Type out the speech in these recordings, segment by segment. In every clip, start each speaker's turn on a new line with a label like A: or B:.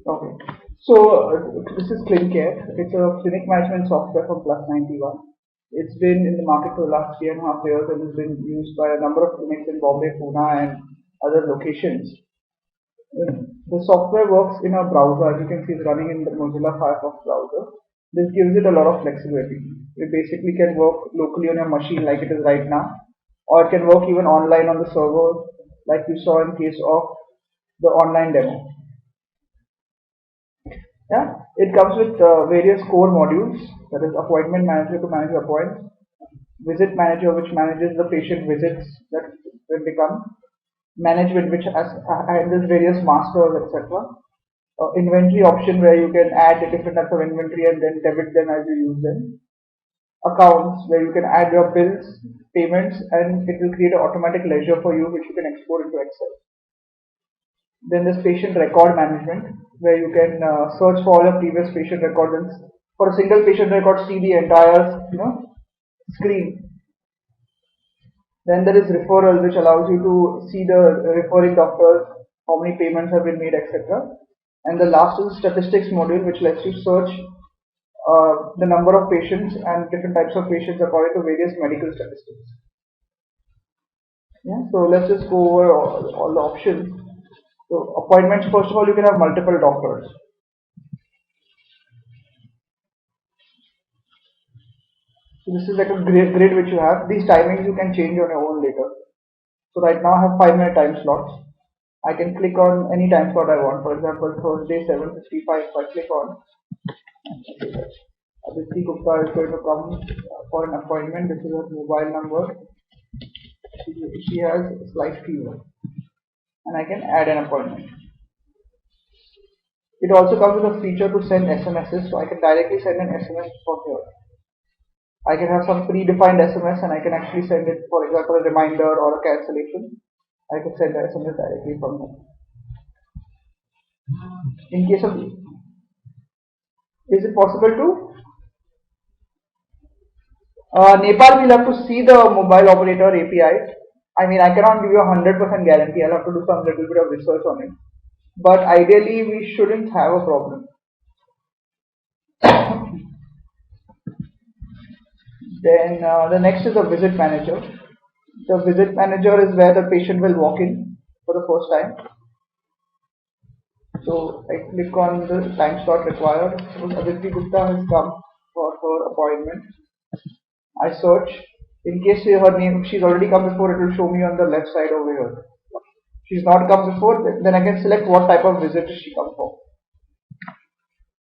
A: Okay. So this is ClinCare. It's a clinic management software from Plus 91. It's been in the market for the last 3.5 years and has been used by a number of clinics in Bombay, Pune, and other locations. The software works in a browser. As you can see, it's running in the Mozilla Firefox browser. This gives it a lot of flexibility. It basically can work locally on your machine like it is right now, or it can work even online on the server, like you saw in case of the online demo. Yeah, it comes with various core modules. That is appointment manager to manage appointments, visit manager which manages the patient visits that will become, management which handles various masters, etc. Inventory option where you can add the different types of inventory and then debit them as you use them. Accounts where you can add your bills, payments, and it will create an automatic ledger for you which you can export into Excel. Then there's patient record management, where you can search for all your previous patient records and for a single patient record see the entire screen. Then there is referral, which allows you to see the referring doctors, how many payments have been made, etc. And the last is statistics module, which lets you search the number of patients and different types of patients according to various medical statistics. Yeah, so let's just go over all the options. So appointments, first of all, you can have multiple doctors. So this is like a grid which you have. These timings you can change on your own later. So right now I have 5-minute time slots. I can click on any time slot I want. For example, Thursday 7:55. If I click on, Aditi Gupta is going to come for an appointment. This is her mobile number. She has slight fever, and I can add an appointment. It also comes with a feature to send SMSs, so I can directly send an SMS from here. I can have some predefined SMS and I can actually send it, for example, a reminder or a cancellation. I can send the SMS directly from here. In case of, is it possible to? Nepal, we'll have to see the mobile operator API. I mean, I cannot give you a 100% guarantee. I'll have to do some little bit of research on it. But ideally, we shouldn't have a problem. Then the next is the visit manager. The visit manager is where the patient will walk in for the first time. So I click on the time slot required. So Aditi Gupta has come for her appointment. I search. In case her name, she's already come before, it will show me on the left side over here. She's not come before, then I can select what type of visit she come for.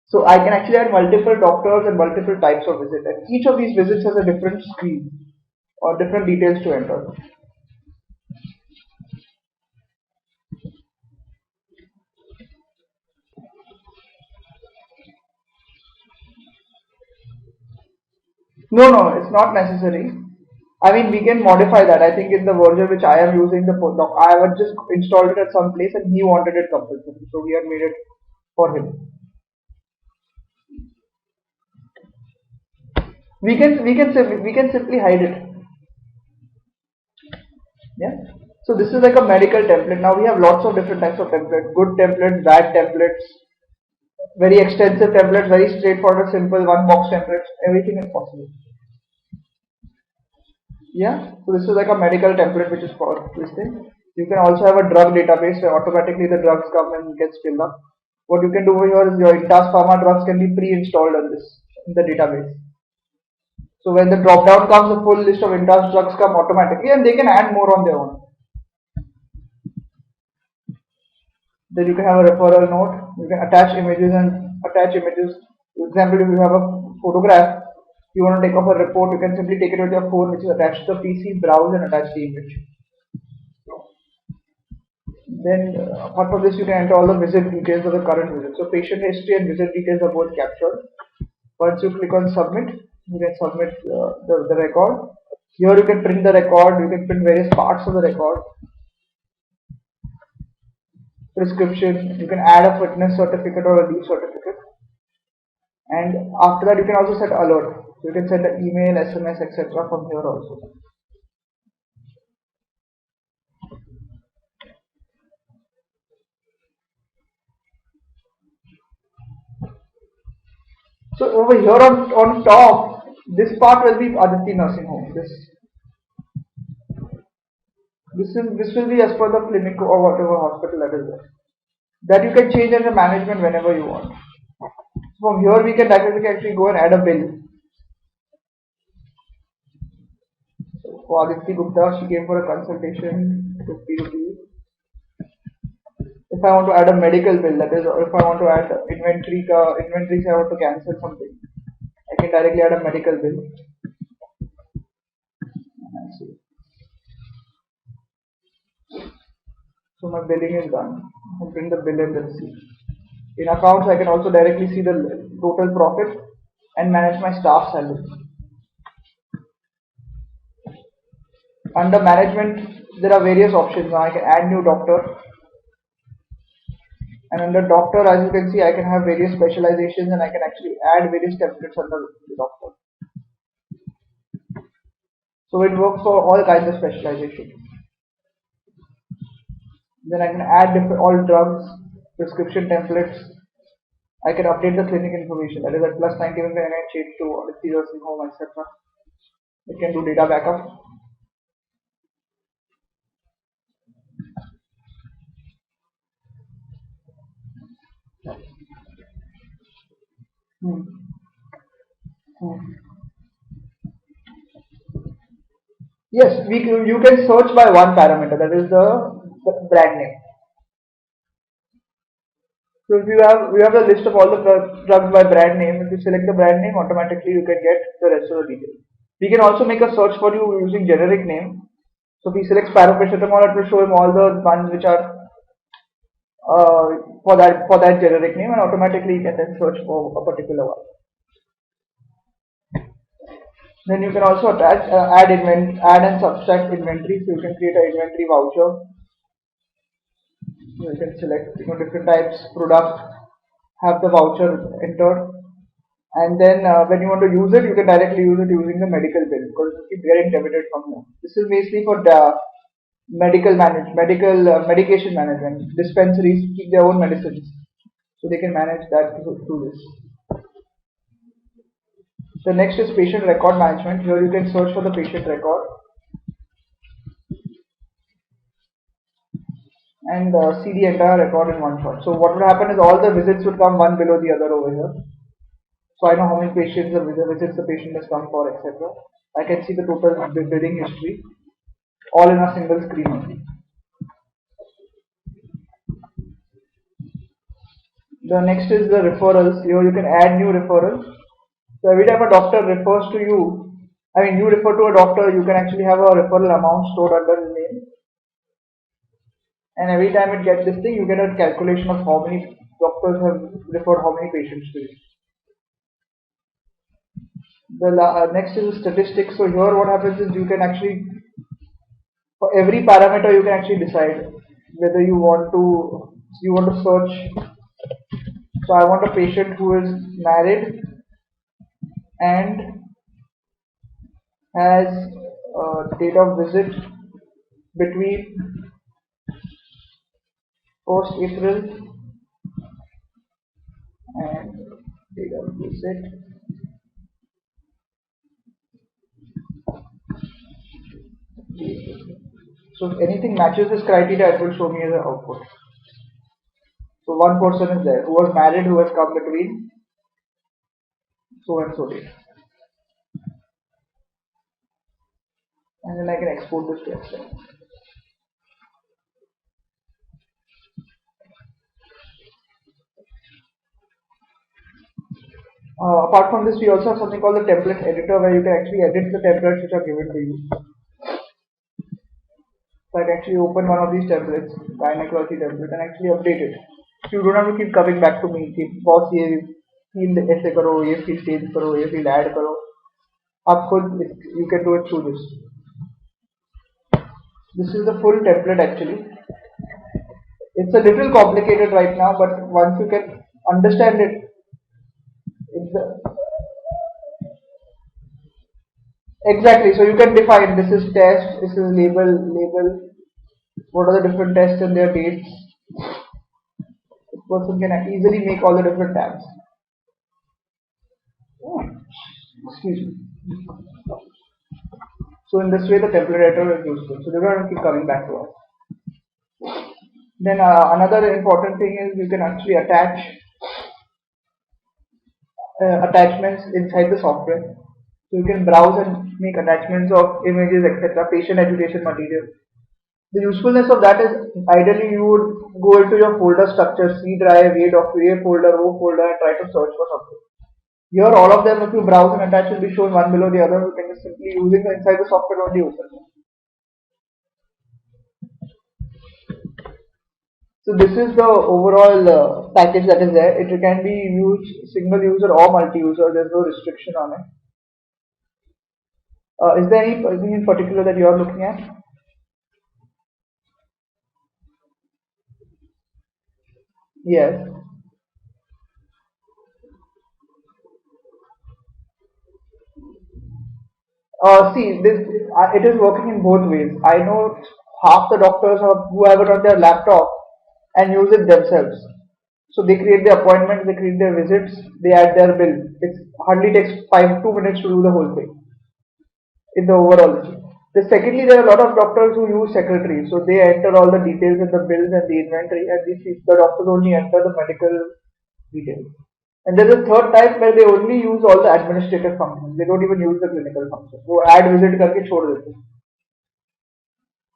A: So I can actually add multiple doctors and multiple types of visit, and each of these visits has a different screen or different details to enter. No, it's not necessary. I mean, we can modify that. I think in the version which I am using, I have just installed it at some place and he wanted it compulsory, so we have made it for him. We can simply hide it. Yeah. So this is like a medical template. Now we have lots of different types of templates: good templates, bad templates, very extensive templates, very straightforward, simple one box templates. Everything is possible. Yeah. So this is like a medical template which is for this thing. You can also have a drug database where automatically the drugs come and gets filled up. What you can do over here is your Intas Pharma drugs can be pre-installed on this in the database. So when the drop down comes, the full list of Intas drugs come automatically, and they can add more on their own. Then you can have a referral note. You can attach images and attach images. For example, if you have a photograph, you want to take off a report, you can simply take it with your phone, which is attached to the PC, browse and attach the image. Then apart from this, you can enter all the visit details of the current visit. So patient history and visit details are both captured. Once you click on submit, you can submit the record. Here you can print the record, you can print various parts of the record. Prescription, you can add a fitness certificate or a leave certificate. And after that, you can also set alert. So you can send an email, SMS, etc. from here also. So over here on top, this part will be Aditi Nursing Home. This will be as per the clinic or whatever hospital that is there. That you can change as a management whenever you want. From here we can directly actually go and add a bill. So for Aditi Gupta, she came for a consultation, 50 rupees. If I want to add a medical bill, that is, if I want to add inventory, say I want to cancel something, I can directly add a medical bill. And see. So my billing is done. I print the bill and let's see. In accounts, I can also directly see the total profit and manage my staff salary. Under management, there are various options. Now I can add new doctor, and under doctor, as you can see, I can have various specializations, and I can actually add various templates under the doctor. So it works for all kinds of specialization. Then I can add all drugs, prescription templates. I can update the clinic information. That is at plus 91 when I change to Aditi Nursing Home, etc. I can do data backup. Hmm. Hmm. Yes, you can search by one parameter, that is the brand name. So if you have a list of all the drugs by brand name, if you select the brand name, automatically you can get the rest of the details. We can also make a search for you using generic name. So if he selects paracetamol, it will show him all the ones which are for that generic name, and automatically he can then search for a particular one. Then you can also attach add and subtract inventory. So you can create an inventory voucher. You can select different types product, have the voucher entered, and then when you want to use it, you can directly use it using the medical bill because you keep getting debited from here. This is basically for the medication management. Dispensaries keep their own medicines, so they can manage that through this. The next is patient record management. Here you can search for the patient record and see the entire record in one shot. So what would happen is all the visits would come one below the other over here. So I know how many patients the visits the patient has come for, etc. I can see the total billing history all in a single screen only. The next is the referrals. Here you can add new referrals. So every time a doctor refers to you, you refer to a doctor, you can actually have a referral amount stored under his name. And every time it gets this thing, you get a calculation of how many doctors have referred how many patients to you. The next is statistics. So here what happens is you can actually, for every parameter, you can actually decide whether you want to search. So I want a patient who is married and has a date of visit between 1st April and date of visit so if anything matches this criteria, it will show me as an output. So one person is there who was married, who has come between so and so date, and then I can export this to Excel. Apart from this, we also have something called the template editor, where you can actually edit the templates which are given to you. So I can actually open one of these templates, gynecology template, and actually update it. So you don't have to keep coming back to me. Boss, ये field ऐसे करो, ये field change करो, ये field add करो. आप खुद you can do it through this. This is the full template actually. It's a little complicated right now, but once you can understand it, exactly. So you can define this is test, this is label. What are the different tests and their dates? The person can easily make all the different tabs. Excuse me. So in this way, the template editor is useful. So they're going to keep coming back to us. Then another important thing is you can actually attach attachments inside the software. So you can browse and make attachments of images, etc., patient education material. The usefulness of that is ideally you would go into your folder structure, C drive, A folder, O folder, and try to search for something. Here, all of them, if you browse and attach, will be shown one below the other. You can just simply using the inside the software only open. So this is the overall package that is there. It can be used single user or multi-user. There's no restriction on it. Is there anything in particular that you are looking at? Yes. See, it is working in both ways. I know half the doctors or who have it on their laptop and use it themselves. So they create the appointments, they create their visits, they add their bill. It hardly takes 2 minutes to do the whole thing in the overall. The secondly, there are a lot of doctors who use secretaries, so they enter all the details in the bills and the inventory, and the doctors only enter the medical details. And there's a third type where they only use all the administrative functions. They don't even use the clinical functions. वो add visit करके छोड़ देते हैं.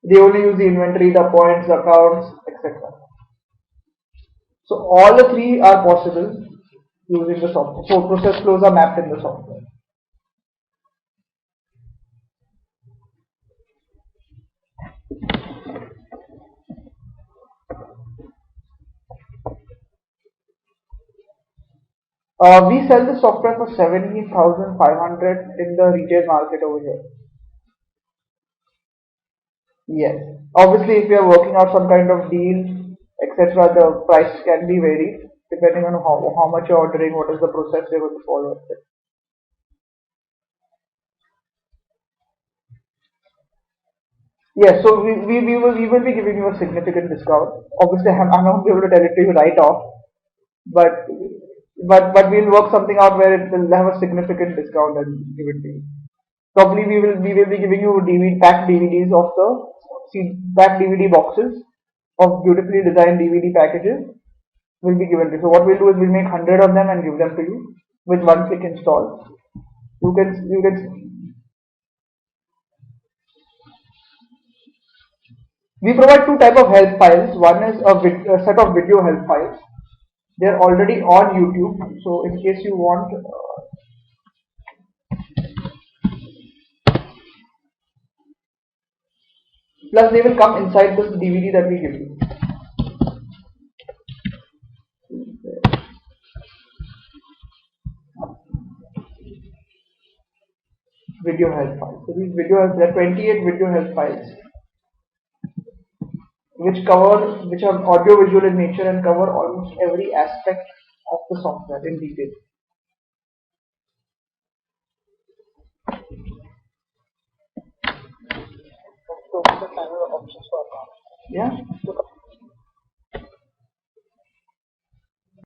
A: They only use the inventory, the points, the accounts, etc. So all the three are possible using the software. So process flows are mapped in the software. We sell the software for 17,500 in the retail market over here. Yes. Obviously, if you are working out some kind of deal, etc., the price can be varied depending on how much you're ordering, what is the process you're going to follow, etc. Yes, so we will be giving you a significant discount. Obviously, I'm not able to tell it to you right off, but but we'll work something out where it will have a significant discount and give it to you. Probably we will be giving you DVD packed DVDs of the packed DVD boxes of beautifully designed DVD packages will be given to you. So what we'll do is we'll make 100 of them and give them to you with one click install. You can we provide two type of help files. One is a set of video help files. They're already on YouTube. So in case you want, plus they will come inside this DVD that we give you. Video help files. So these there are 28 video help files which are audio visual in nature and cover almost every aspect of the software in detail. Yeah.